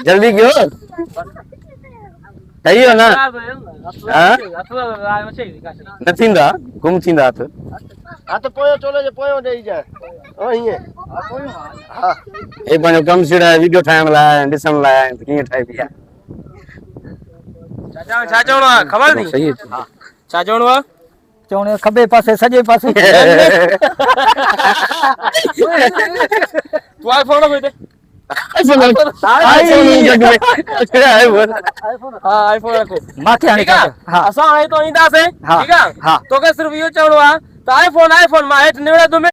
जल्दी क्यों सही हो ना नहीं था गुम थी हाथ हाँ तो पोयो चोले जो पोयो दे जाए ओ ये हाँ एक बार कम सीड़ा वीडियो ठाइण लाया डिसण लाया तो कीअं ठाहे पिया छा चवणो आहे ख़बर थी सही छा चवणो आहे चवणे खबे पासे सजे पासे तूं आईफोन रखो हिते हाँ आईफोन रखो माथे हाणे ठीक आहे हा असां हाणे तो ईंदासीं हा, ठीक आहे हा। तोखे सिर्फ़ इहो चवणो आहे त आईफोन मां हेठि निवड़े